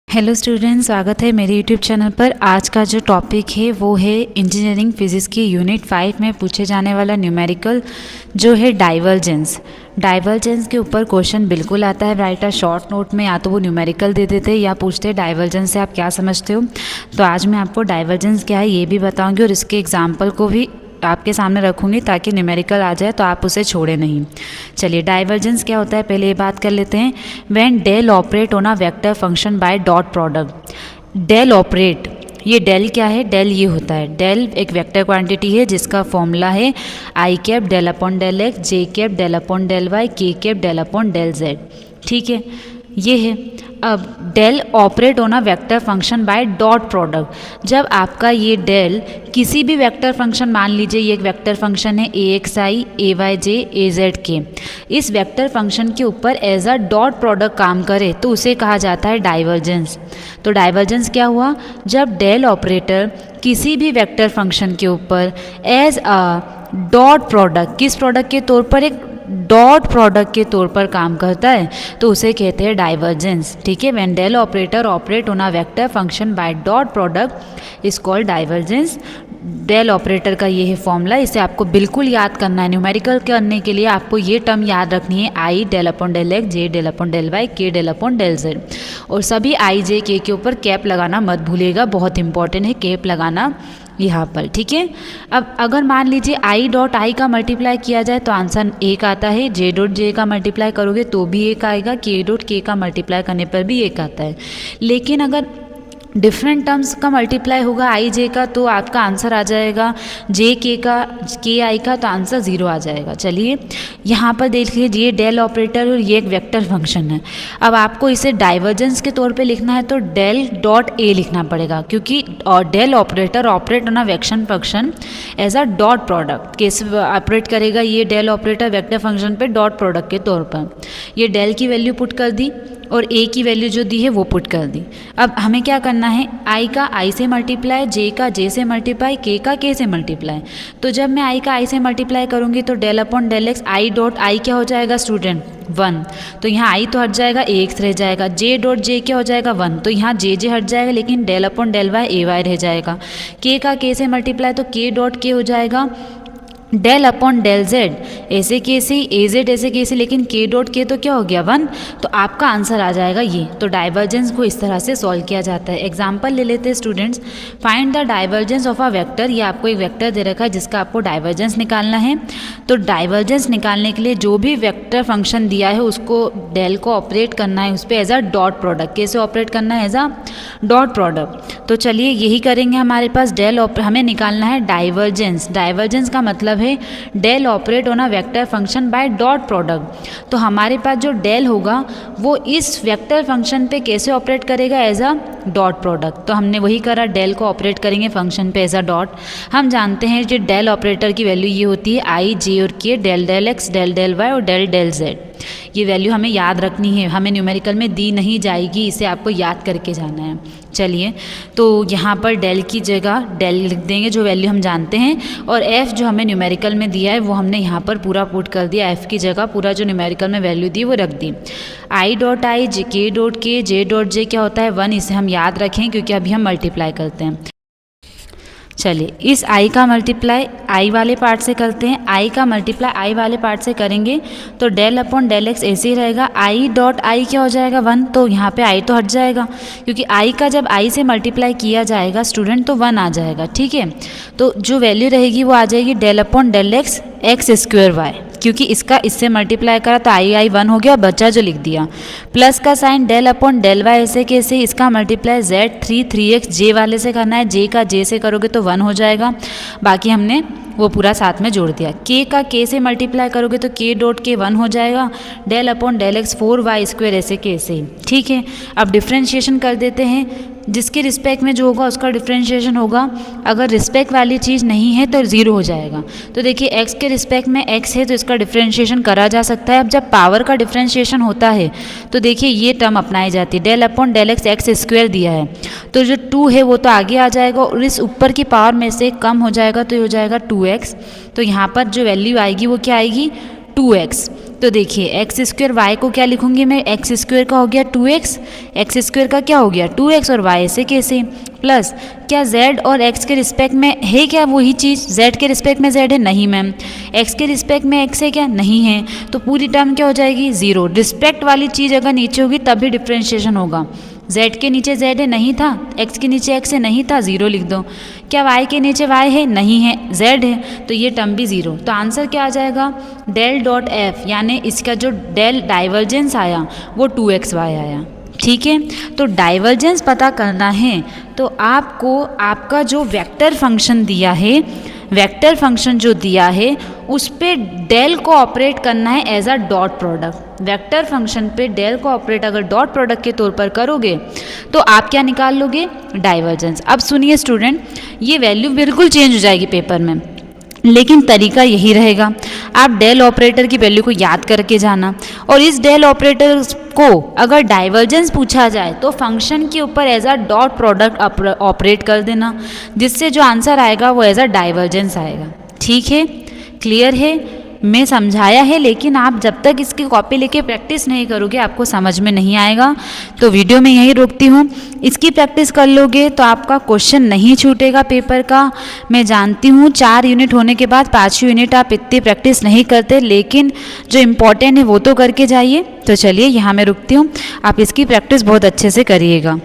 Hello students, स्वागत है मेरे यूट्यूब चैनल पर। आज का जो टॉपिक है वो है इंजीनियरिंग फिजिक्स की यूनिट 5 में पूछे जाने वाला न्यूमेरिकल जो है डाइवर्जेंस। डाइवर्जेंस के ऊपर क्वेश्चन बिल्कुल आता है राइटर शॉर्ट नोट में, या तो वो न्यूमेरिकल दे देते हैं या पूछते हैं डाइवर्जेंस से आप क्या समझते हो। तो आज मैं आपको डाइवर्जेंस क्या है ये भी बताऊँगी और इसके एग्जाम्पल को भी आपके सामने रखूँगी ताकि न्यूमेरिकल आ जाए तो आप उसे छोड़े नहीं। चलिए, डाइवर्जेंस क्या होता है पहले ये बात कर लेते हैं। When del operate on a vector function by dot product. Del operate, ये डेल क्या है? डेल ये होता है, डेल एक वेक्टर क्वांटिटी है जिसका फॉर्मूला है I cap del upon del x, J cap del upon del y, K cap del upon del z. ठीक है, ये है। अब del operate on a vector function by dot product. जब आपका ये डेल किसी भी वेक्टर फंक्शन, मान लीजिए ये एक वेक्टर फंक्शन है ए एक्स आई, ए वाई जे, ए जेड के, इस वेक्टर फंक्शन के ऊपर एज अ डॉट प्रोडक्ट काम करे तो उसे कहा जाता है डाइवर्जेंस। तो डाइवर्जेंस क्या हुआ? जब डेल ऑपरेटर किसी भी वेक्टर फंक्शन के ऊपर एज अ डॉट प्रोडक्ट, किस प्रोडक्ट के तौर पर? एक डॉट प्रोडक्ट के तौर पर काम करता है तो उसे कहते हैं डाइवर्जेंस। ठीक है, when del operator operate on a vector function by dot product is called divergence. Del operator का ये है फॉर्मूला, इसे आपको बिल्कुल याद करना है। न्यूमेरिकल करने के लिए आपको ये टर्म याद रखनी है, आई डेल अपॉन डेल एक्स, जे डेल अपॉन डेल वाई, के डेल अपॉन डेल जेड। और सभी आई जे के ऊपर कैप लगाना मत भूलिएगा, बहुत इंपॉर्टेंट है कैप लगाना यहाँ पर। ठीक है, अब अगर मान लीजिए आई डॉट आई का मल्टीप्लाई किया जाए तो आंसर एक आता है, जे डॉट जे का मल्टीप्लाई करोगे तो भी एक आएगा, के डॉट के का मल्टीप्लाई करने पर भी एक आता है। लेकिन अगर डिफरेंट टर्म्स का मल्टीप्लाई होगा आई जे का तो आपका आंसर आ जाएगा जे के का, के आई का, तो आंसर 0 आ जाएगा। चलिए यहाँ पर देख लीजिए, ये डेल ऑपरेटर और ये एक वेक्टर फंक्शन है। अब आपको इसे डाइवर्जेंस के तौर पे लिखना है तो डेल डॉट ए लिखना पड़ेगा, क्योंकि del operator operate on a vector function as a dot product. कैसे ऑपरेट करेगा ये डेल ऑपरेटर वेक्टर फंक्शन पे? डॉट प्रोडक्ट के तौर पर। ये डेल की वैल्यू पुट कर दी और ए की वैल्यू जो दी है वो पुट कर दी। अब हमें क्या करना है? आई का आई से मल्टीप्लाई, जे का जे से मल्टीप्लाई, के का के से मल्टीप्लाई। तो जब मैं आई का आई से मल्टीप्लाई करूँगी तो del upon del x, i dot i क्या हो जाएगा स्टूडेंट? 1। तो यहाँ आई तो हट जाएगा, ए एक्स रह जाएगा। जे डॉट जे क्या हो जाएगा? 1। तो यहाँ जे जे हट जाएगा, लेकिन डेल अपॉन डेल वाई ए वाई रह जाएगा। के का के से मल्टीप्लाई तो के डॉट के हो जाएगा डेल अपॉन डेल जेड, ऐसे कैसे, ए जेड ऐसे कैसे, लेकिन के डॉट के तो क्या हो गया? 1। तो आपका आंसर आ जाएगा ये। तो डाइवर्जेंस को इस तरह से सॉल्व किया जाता है। एग्जाम्पल ले लेते हैं students. Find the divergence of a vector. ये आपको एक वेक्टर दे रखा है जिसका आपको डाइवर्जेंस निकालना है। तो डाइवर्जेंस निकालने के लिए जो भी वेक्टर फंक्शन दिया है उसको डेल को ऑपरेट करना है उस पर एज अ डॉट प्रोडक्ट। कैसे ऑपरेट करना है? As a dot product. तो चलिए यही करेंगे। हमारे पास डेल हमें निकालना है डाइवर्जेंस। डाइवर्जेंस का मतलब है del operate on a vector function by dot product. तो हमारे पास जो डेल होगा वो इस वेक्टर फंक्शन पे कैसे ऑपरेट करेगा? As a dot product. तो हमने वही करा, डेल को ऑपरेट करेंगे फंक्शन पे एज अ डॉट। हम जानते हैं जो डेल ऑपरेटर की वैल्यू ये होती है आई जे और k, del del x, del del y और डेल डेल जेड। ये वैल्यू हमें याद रखनी है, हमें न्यूमेरिकल में दी नहीं जाएगी, इसे आपको याद करके जाना है। चलिए, तो यहाँ पर डेल की जगह डेल लिख देंगे जो वैल्यू हम जानते हैं, और एफ जो हमें न्यूमेरिकल में दिया है वो हमने यहाँ पर पूरा पुट कर दिया। एफ की जगह पूरा जो न्यूमेरिकल में वैल्यू दी वो रख दी। आई डॉट आई, के डॉट के, जे डॉट जे क्या होता है? 1। इसे हम याद रखें क्योंकि अभी हम मल्टीप्लाई करते हैं। चलिए, इस आई का मल्टीप्लाई आई वाले पार्ट से करते हैं। आई का मल्टीप्लाई आई वाले पार्ट से करेंगे तो डेल अपॉन डेल एक्स ऐसे ही रहेगा। आई डॉट आई क्या हो जाएगा? 1। तो यहाँ पे आई तो हट जाएगा क्योंकि आई का जब आई से मल्टीप्लाई किया जाएगा स्टूडेंट तो 1 आ जाएगा। ठीक है, तो जो वैल्यू रहेगी वो आ जाएगी del upon del x x square y, क्योंकि इसका इससे मल्टीप्लाई करा तो आई आई 1 हो गया, बचा जो लिख दिया। प्लस का sign del upon del y ऐसे कैसे? इसका मल्टीप्लाई जेड 3x जे वाले से करना है, जे का जे से करोगे तो 1 हो जाएगा, बाकी हमने वो पूरा साथ में जोड़ दिया। के का के से मल्टीप्लाई करोगे तो के डॉट के 1 हो जाएगा, del upon del x 4y square ऐसे कैसे। ठीक है, अब डिफ्रेंशिएशन कर देते हैं। जिसके रिस्पेक्ट में जो होगा उसका डिफ्रेंशिएशन होगा। अगर रिस्पेक्ट वाली चीज़ नहीं है तो 0 हो जाएगा। तो देखिए x के रिस्पेक्ट में x है तो इसका डिफ्रेंशिएशन करा जा सकता है। अब जब पावर का डिफ्रेंशिएशन होता है तो देखिए ये टर्म अपनाई जाती है, del upon del x x square दिया है तो जो 2 है वो तो आगे आ जाएगा और इस ऊपर की पावर में से कम हो जाएगा तो ये हो जाएगा 2x। तो यहाँ पर जो वैल्यू आएगी वो क्या आएगी? 2x। तो देखिए एक्स स्क्वायर वाई को क्या लिखूंगी मैं, एक्स स्क्वायर का हो गया 2x, एक्स स्क्वायर का क्या हो गया 2x और y से कैसे, प्लस क्या z और x के रिस्पेक्ट में है क्या वही चीज़, z के रिस्पेक्ट में z है नहीं मैम, x के रिस्पेक्ट में x है क्या नहीं है, तो पूरी टर्म क्या हो जाएगी 0। रिस्पेक्ट वाली चीज़ अगर नीचे होगी तब भी डिफ्रेंशिएशन होगा। z के नीचे z है नहीं था, x के नीचे x है नहीं था, 0 लिख दो। क्या y के नीचे y है नहीं है, z है, तो ये टर्म भी 0। तो आंसर क्या आ जाएगा, डेल डॉट f, यानी इसका जो डेल डाइवर्जेंस आया वो 2xy आया। ठीक है, तो डाइवर्जेंस पता करना है तो आपको आपका जो वेक्टर फंक्शन दिया है, वेक्टर फंक्शन जो दिया है उस पे डेल को ऑपरेट करना है as a dot product. Vector function पे डेल को ऑपरेट अगर डॉट प्रोडक्ट के तौर पर करोगे तो आप क्या निकाल लोगे, डाइवर्जेंस। अब सुनिए स्टूडेंट, ये वैल्यू बिल्कुल चेंज हो जाएगी पेपर में, लेकिन तरीका यही रहेगा, आप डेल ऑपरेटर की वैल्यू को याद करके जाना और इस डेल ऑपरेटर को अगर डाइवर्जेंस पूछा जाए तो फंक्शन के ऊपर as a dot product operate कर देना, जिससे जो आंसर आएगा वो एज अ डाइवर्जेंस आएगा। ठीक है, क्लियर है, मैं समझाया है, लेकिन आप जब तक इसकी कॉपी लेके प्रैक्टिस नहीं करोगे आपको समझ में नहीं आएगा। तो वीडियो में यही रोकती हूँ, इसकी प्रैक्टिस कर लोगे तो आपका क्वेश्चन नहीं छूटेगा पेपर का। मैं जानती हूँ 4 यूनिट होने के बाद 5 यूनिट आप इतनी प्रैक्टिस नहीं करते, लेकिन जो इम्पोर्टेंट है वो तो करके जाइए। तो चलिए यहाँ मैं रुकती हूँ, आप इसकी प्रैक्टिस बहुत अच्छे से करिएगा।